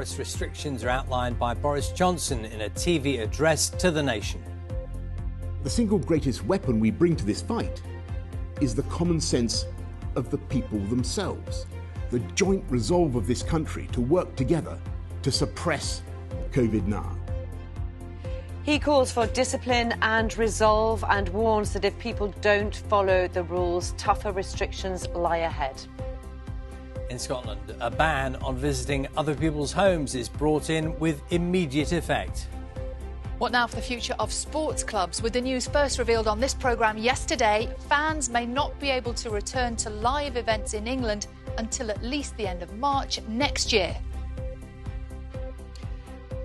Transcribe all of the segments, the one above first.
coronavirus restrictions are outlined by Boris Johnson in a TV address to the nation. The single greatest weapon we bring to this fight is the common sense of the people themselves, the joint resolve of this country to work together to suppress COVID now. He calls for discipline and resolve and warns that if people don't follow the rules, tougher restrictions lie ahead. In Scotland, a ban on visiting other people's homes is brought in with immediate effect. What now for the future of sports clubs? With the news first revealed on this programme yesterday, fans may not be able to return to live events in England until at least the end of March next year.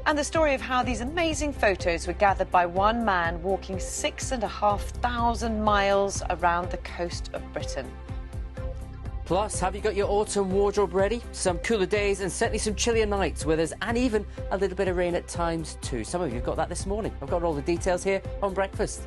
And the story of how these amazing photos were gathered by one man walking 6,500 miles around the coast of Britain. Plus, have you got your autumn wardrobe ready? Some cooler days and certainly some chillier nights with us, and even a little bit of rain at times too. Some of you have got that this morning. I've got all the details here on Breakfast.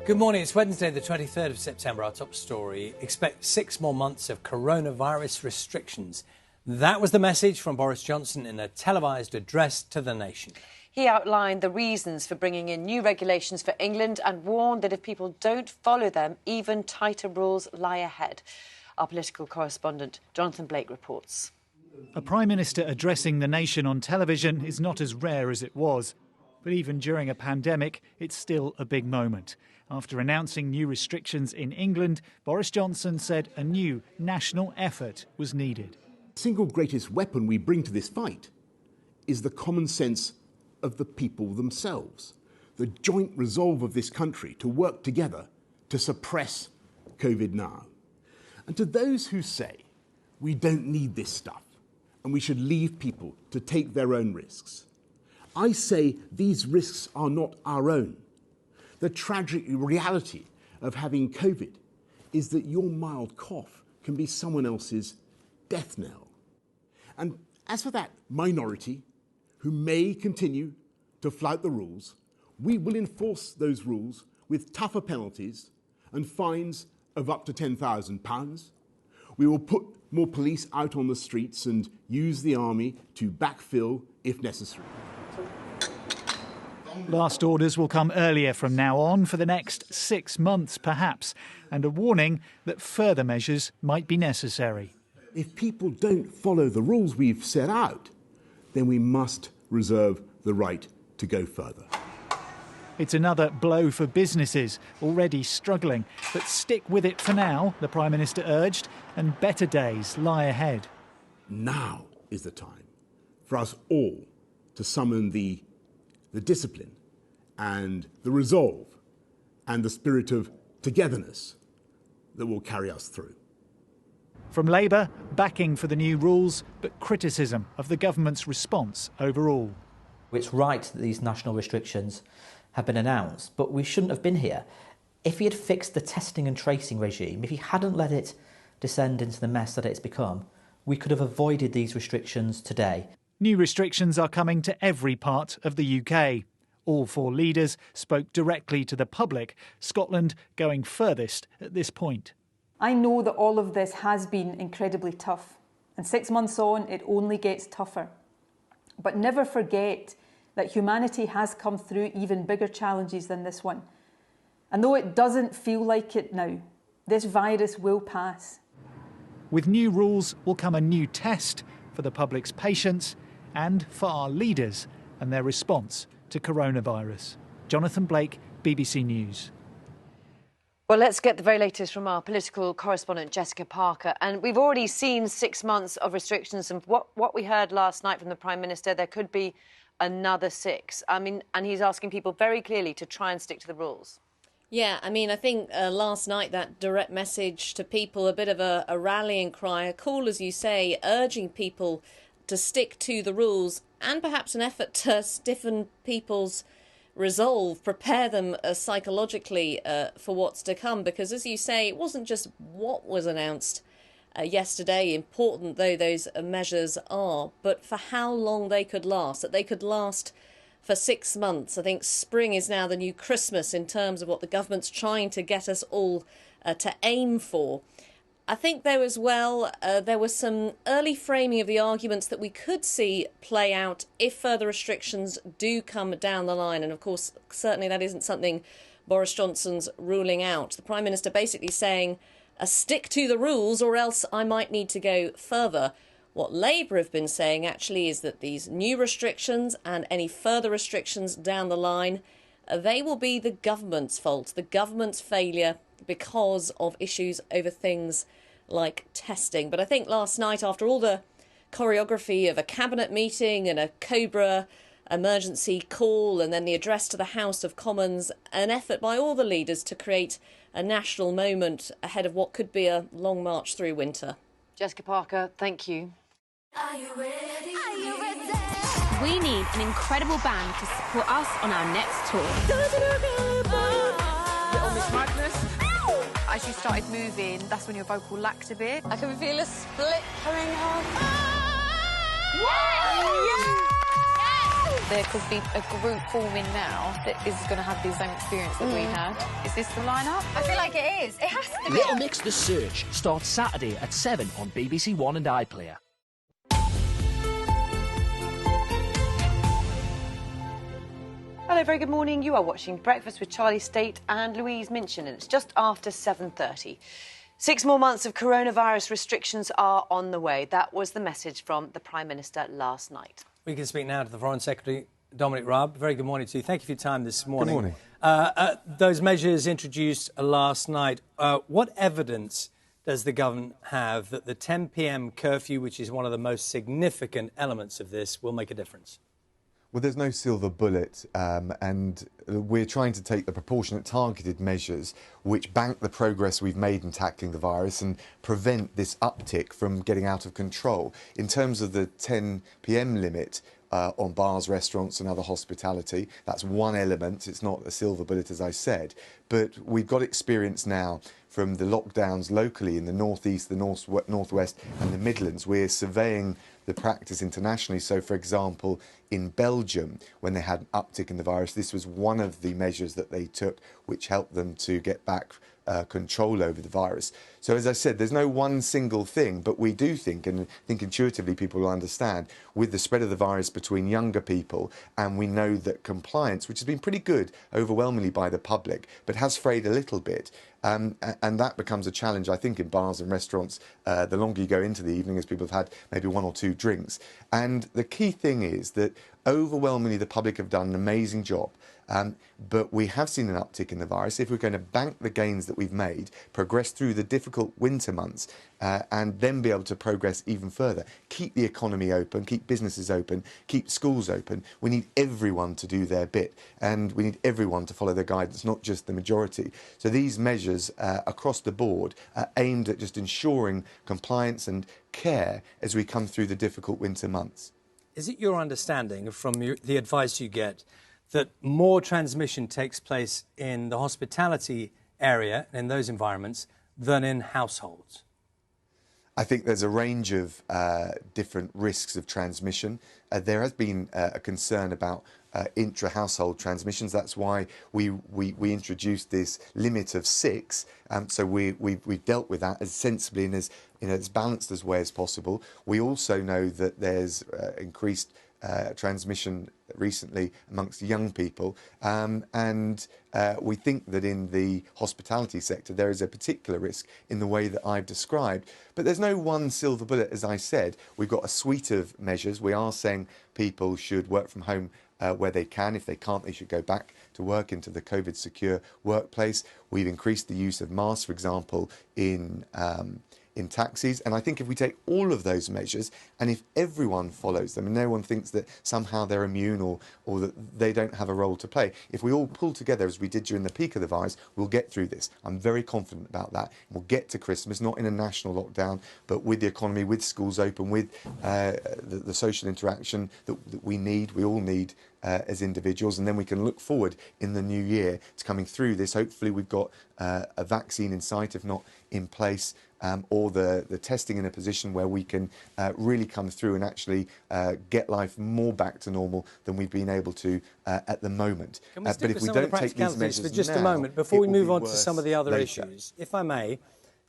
Good morning. It's Wednesday, the 23rd of September. Our top story: expect 6 more months of coronavirus restrictions. That was the message from Boris Johnson in a televised address to the nation. He outlined the reasons for bringing in new regulations for England and warned that if people don't follow them, even tighter rules lie ahead. Our political correspondent, Jonathan Blake, reports. A Prime Minister addressing the nation on television is not as rare as it was. But even during a pandemic, it's still a big moment. After announcing new restrictions in England, Boris Johnson said a new national effort was needed. The single greatest weapon we bring to this fight is the common sense of the people themselves, the joint resolve of this country to work together to suppress COVID now. And to those who say we don't need this stuff and we should leave people to take their own risks, I say these risks are not our own. The tragic reality of having COVID is that your mild cough can be someone else's death knell. And as for that minority who may continue to flout the rules, we will enforce those rules with tougher penalties and fines of up to £10,000. We will put more police out on the streets and use the army to backfill if necessary. Last orders will come earlier from now on for the next 6 months, perhaps, and a warning that further measures might be necessary. If people don't follow the rules we've set out, then we must reserve the right to go further. It's another blow for businesses already struggling. But stick with it for now, the Prime Minister urged, and better days lie ahead. Now is the time for us all to summon the discipline and the resolve and the spirit of togetherness that will carry us through. From Labour, backing for the new rules, but criticism of the government's response overall. It's right that these national restrictions have been announced, but we shouldn't have been here. If he had fixed the testing and tracing regime, if he hadn't let it descend into the mess that it's become, we could have avoided these restrictions today. New restrictions are coming to every part of the UK. All four leaders spoke directly to the public, Scotland going furthest at this point. I know that all of this has been incredibly tough, and 6 months on it only gets tougher. But never forget that humanity has come through even bigger challenges than this one. And though it doesn't feel like it now, this virus will pass. With new rules will come a new test for the public's patience and for our leaders and their response to coronavirus. Jonathan Blake, BBC News. Well, let's get the very latest from our political correspondent, Jessica Parker. And we've already seen 6 months of restrictions. And what we heard last night from the Prime Minister, there could be another 6. And he's asking people very clearly to try and stick to the rules. Yeah, I think last night that direct message to people, a bit of a rallying cry, a call, as you say, urging people to stick to the rules and perhaps an effort to stiffen people's resolve, prepare them psychologically for what's to come. Because, as you say, it wasn't just what was announced yesterday, important though those measures are, but for how long they could last, that they could last for 6 months. I think spring is now the new Christmas in terms of what the government's trying to get us all to aim for. I think there as well, there was some early framing of the arguments that we could see play out if further restrictions do come down the line. And of course, certainly that isn't something Boris Johnson's ruling out. The Prime Minister basically saying, stick to the rules or else I might need to go further. What Labour have been saying actually is that these new restrictions and any further restrictions down the line, they will be the government's fault, the government's failure because of issues over things like testing. But I think last night, after all the choreography of a cabinet meeting and a Cobra emergency call and then the address to the House of Commons, an effort by all the leaders to create a national moment ahead of what could be a long march through winter. Jessica Parker, thank you. Are you ready? Are you ready? We need an incredible band to support us on our next tour. Little Miss Magnus. As you started moving, that's when your vocal lacked a bit. I can feel a split coming on. There could be a group forming now that is going to have the same experience that we had. Is this the lineup? I feel like it is. It has to be. Little Mix The Search starts Saturday at 7 on BBC One and iPlayer. Hello, very good morning. You are watching Breakfast with Charlie State and Louise Minchin, and it's just after 7:30. 6 more months of coronavirus restrictions are on the way. That was the message from the Prime Minister last night. We can speak now to the Foreign Secretary, Dominic Raab. Very good morning to you. Thank you for your time this morning. Good morning. Those measures introduced last night, what evidence does the government have that the 10 p.m. curfew, which is one of the most significant elements of this, will make a difference? Well, there's no silver bullet, and we're trying to take the proportionate targeted measures which bank the progress we've made in tackling the virus and prevent this uptick from getting out of control. In terms of the 10 p.m. limit on bars, restaurants and other hospitality, that's one element. It's not a silver bullet, as I said, but we've got experience now from the lockdowns locally in the northeast, the northwest and the Midlands. We're surveying the practice internationally. So, for example, in Belgium, when they had an uptick in the virus, this was one of the measures that they took which helped them to get back control over the virus. So, as I said, there's no one single thing, but we do think, and I think intuitively people will understand, with the spread of the virus between younger people, and we know that compliance, which has been pretty good overwhelmingly by the public, but has frayed a little bit, and that becomes a challenge, I think, in bars and restaurants the longer you go into the evening, as people have had maybe 1 or 2 drinks. And the key thing is that overwhelmingly the public have done an amazing job. But we have seen an uptick in the virus. If we're going to bank the gains that we've made, progress through the difficult winter months, and then be able to progress even further, keep the economy open, keep businesses open, keep schools open, we need everyone to do their bit. And we need everyone to follow the guidance, not just the majority. So these measures across the board are aimed at just ensuring compliance and care as we come through the difficult winter months. Is it your understanding from the advice you get that more transmission takes place in the hospitality area, in those environments, than in households? I think there's a range of different risks of transmission. There has been a concern about intra-household transmissions. That's why we introduced this limit of 6. So we've dealt with that as sensibly and as balanced as way as possible. We also know that there's increased transmission recently amongst young people, and we think that in the hospitality sector there is a particular risk in the way that I've described. But there's no one silver bullet, as I said. We've got a suite of measures. We are saying people should work from home where they can. If they can't, they should go back to work into the COVID secure workplace. We've increased the use of masks, for example, in taxis. And I think if we take all of those measures, and if everyone follows them, and no one thinks that somehow they're immune or that they don't have a role to play, if we all pull together as we did during the peak of the virus, we'll get through this. I'm very confident about that. We'll get to Christmas, not in a national lockdown, but with the economy, with schools open, with the social interaction that we need, we all need as individuals, and then we can look forward in the new year to coming through this. Hopefully we've got a vaccine in sight, if not in place, or the testing in a position where we can really come through and actually get life more back to normal than we've been able to at the moment. Can we stick with some of the practicalities for just a moment before we move on to some of the other issues? If I may,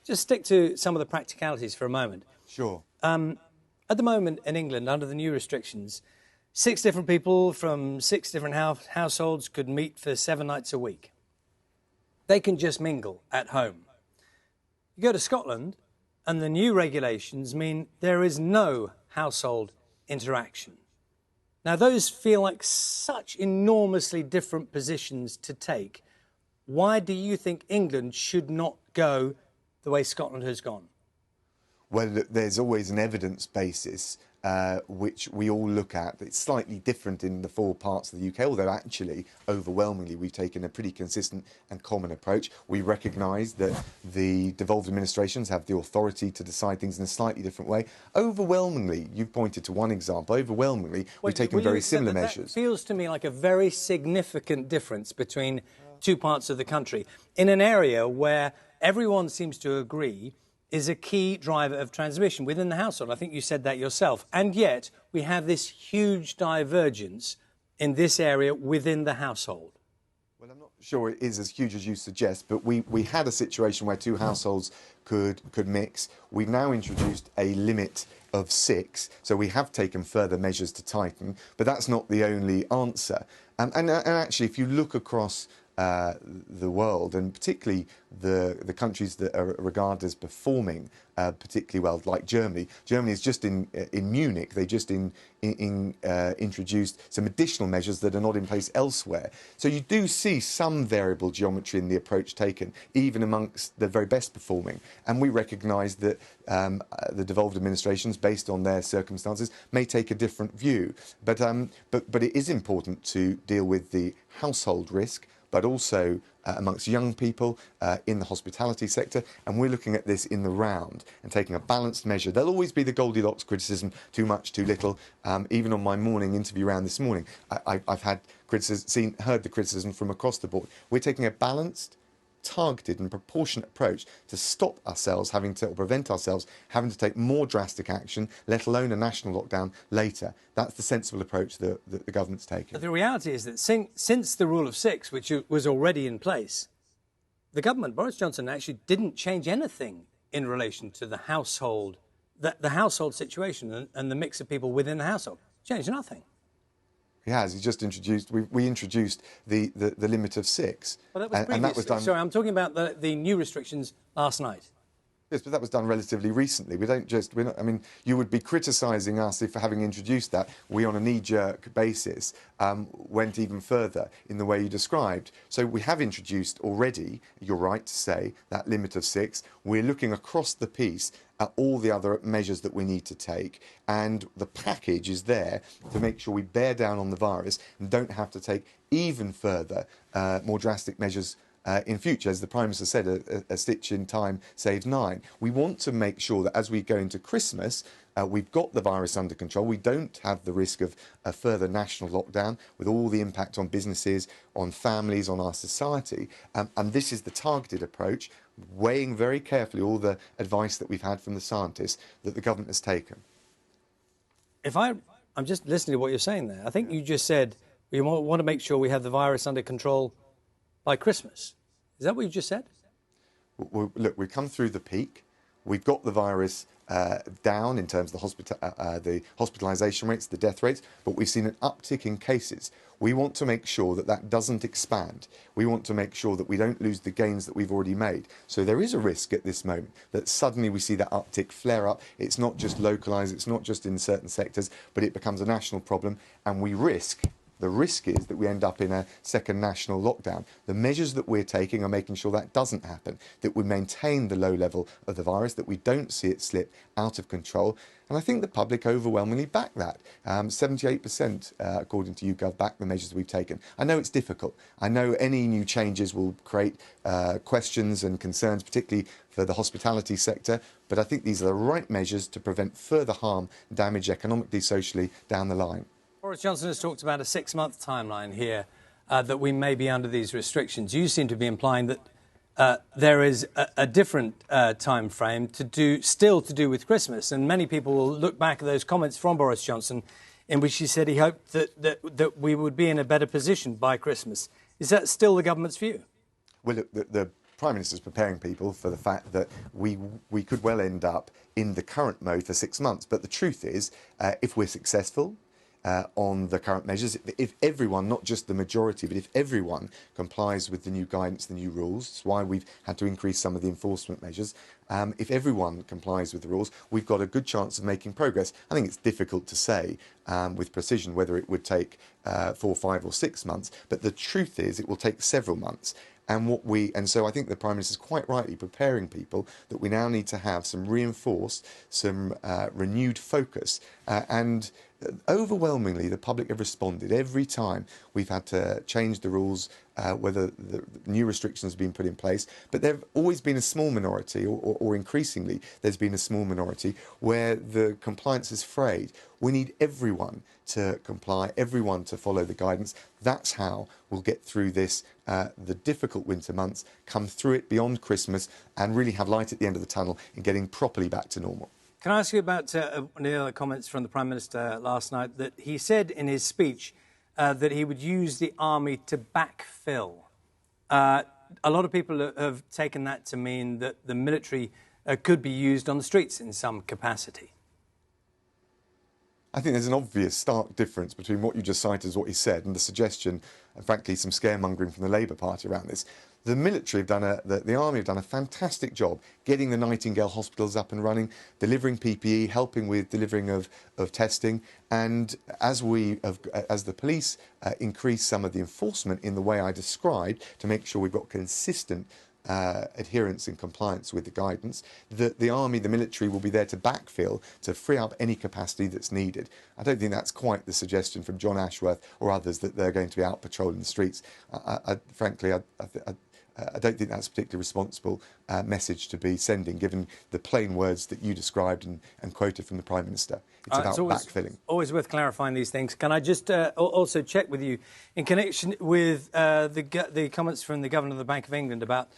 just stick to some of the practicalities for a moment. Sure. At the moment in England, under the new restrictions, 6 different people from 6 different households could meet for 7 nights a week. They can just mingle at home. You go to Scotland, and the new regulations mean there is no household interaction. Now, those feel like such enormously different positions to take. Why do you think England should not go the way Scotland has gone? Well, look, there's always an evidence basis which we all look at. It's slightly different in the 4 parts of the UK, although actually, overwhelmingly, we've taken a pretty consistent and common approach. We recognise that the devolved administrations have the authority to decide things in a slightly different way. Overwhelmingly, you've pointed to one example, overwhelmingly, we've taken very similar measures. That feels to me like a very significant difference between 2 parts of the country in an area where everyone seems to agree is a key driver of transmission within the household. I think you said that yourself. And yet we have this huge divergence in this area within the household. Well, I'm not sure it is as huge as you suggest, but we had a situation where 2 households could mix. We've now introduced a limit of 6, so we have taken further measures to tighten, but that's not the only answer. And actually, if you look across the world, and particularly the countries that are regarded as performing particularly well, like Germany. Germany is just in Munich. They just introduced some additional measures that are not in place elsewhere. So you do see some variable geometry in the approach taken, even amongst the very best performing. And we recognise that the devolved administrations, based on their circumstances, may take a different view. But it is important to deal with the household risk, but also amongst young people in the hospitality sector. And we're looking at this in the round and taking a balanced measure. There'll always be the Goldilocks criticism, too much, too little. Even on my morning interview round this morning, I've had heard the criticism from across the board. We're taking a balanced, targeted and proportionate approach to stop ourselves or prevent ourselves having to take more drastic action, let alone a national lockdown later. That's the sensible approach that the government's taken. But the reality is that since the rule of 6, which was already in place, the government, Boris Johnson, actually didn't change anything in relation to the household, the household situation and the mix of people within the household. Changed nothing. He has. He just introduced. We introduced the limit of 6, well, and that was done. Sorry, I'm talking about the new restrictions last night. Yes, but that was done relatively recently. I mean, you would be criticising us if, having introduced that, we on a knee-jerk basis went even further in the way you described. So we have introduced already, you're right to say, that limit of 6. We're looking across the piece at all the other measures that we need to take, and the package is there to make sure we bear down on the virus and don't have to take even further, more drastic measures in future. As the Prime Minister said, a stitch in time saves 9. We want to make sure that as we go into Christmas, we've got the virus under control. We don't have the risk of a further national lockdown with all the impact on businesses, on families, on our society. And this is the targeted approach, weighing very carefully all the advice that we've had from the scientists that the government has taken. I'm just listening to what you're saying there. I think you just said we want to make sure we have the virus under control by Christmas. Is that what you just said? Look, we've come through the peak. We've got the virus down in terms of the hospitalisation rates, the death rates, but we've seen an uptick in cases. We want to make sure that that doesn't expand. We want to make sure that we don't lose the gains that we've already made. So there is a risk at this moment that suddenly we see that uptick flare up. It's not just localised, it's not just in certain sectors, but it becomes a national problem, and the risk is that we end up in a second national lockdown. The measures that we're taking are making sure that doesn't happen, that we maintain the low level of the virus, that we don't see it slip out of control. And I think the public overwhelmingly back that. 78%, according to YouGov, back the measures we've taken. I know it's difficult. I know any new changes will create questions and concerns, particularly for the hospitality sector. But I think these are the right measures to prevent further harm, damage economically, socially, down the line. Boris Johnson has talked about a 6-month timeline here, that we may be under these restrictions. You seem to be implying that there is a different time frame still to do with Christmas. And many people will look back at those comments from Boris Johnson in which he said he hoped that we would be in a better position by Christmas. Is that still the government's view? Well, look, the Prime Minister's preparing people for the fact that we could well end up in the current mode for 6 months. But the truth is, if we're successful on the current measures, if everyone, not just the majority, but if everyone complies with the new guidance, the new rules, that's why we've had to increase some of the enforcement measures. If everyone complies with the rules, we've got a good chance of making progress. I think it's difficult to say with precision whether it would take 4, 5 or 6 months, but the truth is it will take several months. And so I think the Prime Minister is quite rightly preparing people that we now need to have some reinforced, some renewed focus. And overwhelmingly, the public have responded. Every time we've had to change the rules, whether the new restrictions have been put in place, but there have always been a small minority, or increasingly there's been a small minority, where the compliance is frayed. We need everyone to comply, everyone to follow the guidance. That's how we'll get through this, the difficult winter months, come through it beyond Christmas, and really have light at the end of the tunnel in getting properly back to normal. Can I ask you about one of the other comments from the Prime Minister last night, that he said in his speech that he would use the army to backfill. A lot of people have taken that to mean that the military could be used on the streets in some capacity. I think there's an obvious stark difference between what you just cited as what he said and the suggestion, and frankly some scaremongering from the Labour Party around this. The military have done the army have done a fantastic job getting the Nightingale hospitals up and running, delivering PPE, helping with delivering of testing. And as the police increase some of the enforcement in the way I described to make sure we've got consistent adherence and compliance with the guidance, that the army, the military, will be there to backfill, to free up any capacity that's needed. I don't think that's quite the suggestion from John Ashworth or others that they're going to be out patrolling the streets. Frankly, I don't think that's a particularly responsible message to be sending, given the plain words that you described and quoted from the Prime Minister. It's about backfilling. Always worth clarifying these things. Can I just also check with you, in connection with the comments from the Governor of the Bank of England about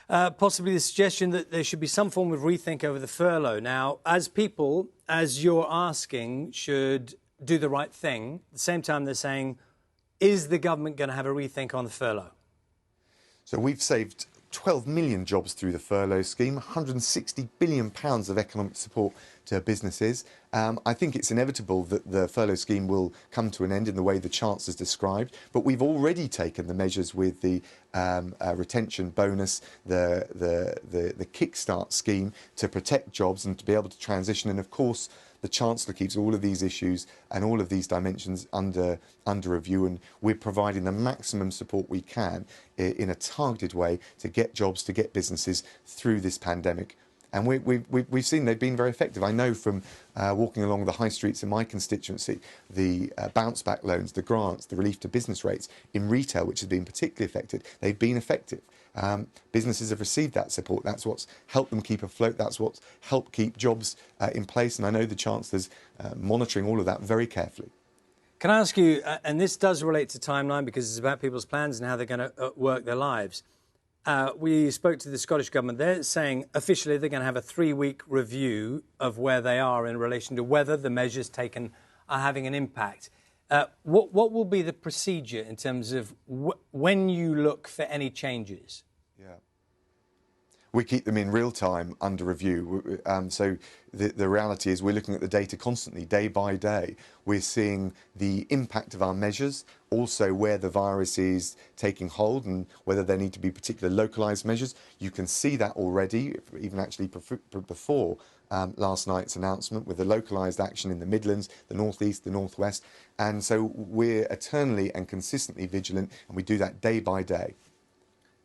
possibly the suggestion that there should be some form of rethink over the furlough. Now, as people, as you're asking, should do the right thing, at the same time they're saying, is the government going to have a rethink on the furlough? So we've saved 12 million jobs through the furlough scheme, £160 billion of economic support to businesses. I think it's inevitable that the furlough scheme will come to an end in the way the Chancellor's described, but we've already taken the measures with the retention bonus, the Kickstart scheme to protect jobs and to be able to transition. And of course, the Chancellor keeps all of these issues and all of these dimensions under review, and we're providing the maximum support we can in a targeted way to get jobs, to get businesses through this pandemic. And we've seen they've been very effective. I know from walking along the high streets in my constituency, the bounce-back loans, the grants, the relief to business rates in retail, which has been particularly affected, they've been effective. Businesses have received that support. That's what's helped them keep afloat. That's what's helped keep jobs in place. And I know the Chancellor's monitoring all of that very carefully. Can I ask you, and this does relate to timeline because it's about people's plans and how they're going to work their lives. We spoke to the Scottish Government. They're saying officially they're going to have a 3-week review of where they are in relation to whether the measures taken are having an impact. What will be the procedure in terms of when you look for any changes? Yeah. We keep them in real time under review. So the reality is we're looking at the data constantly, day by day. We're seeing the impact of our measures, also where the virus is taking hold and whether there need to be particular localised measures. You can see that already, even actually before last night's announcement, with the localised action in the Midlands, the North East, the North West. And so we're eternally and consistently vigilant, and we do that day by day.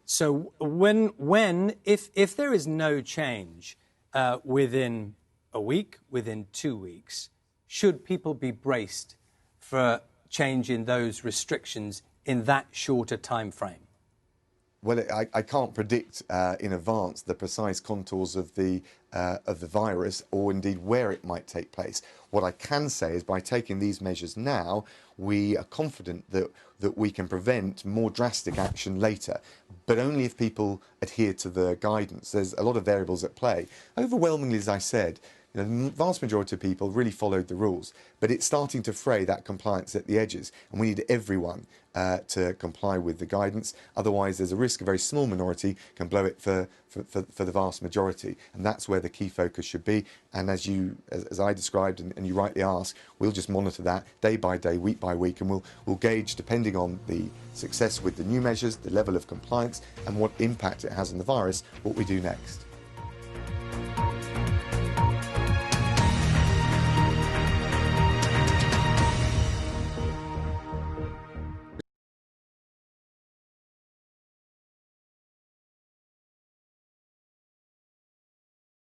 So if there is no change within a week, within 2 weeks, should people be braced for change in those restrictions in that shorter time frame? Well, I can't predict in advance the precise contours of the virus, or indeed where it might take place. What I can say is, by taking these measures now, we are confident that we can prevent more drastic action later, but only if people adhere to the guidance. There's a lot of variables at play. Overwhelmingly, as I said, You know, the vast majority of people really followed the rules, but it's starting to fray that compliance at the edges, and we need everyone to comply with the guidance. Otherwise, there's a risk a very small minority can blow it for the vast majority, and that's where the key focus should be. And as I described, and you rightly ask, we'll just monitor that day by day, week by week, and we'll gauge, depending on the success with the new measures, the level of compliance, and what impact it has on the virus, what we do next.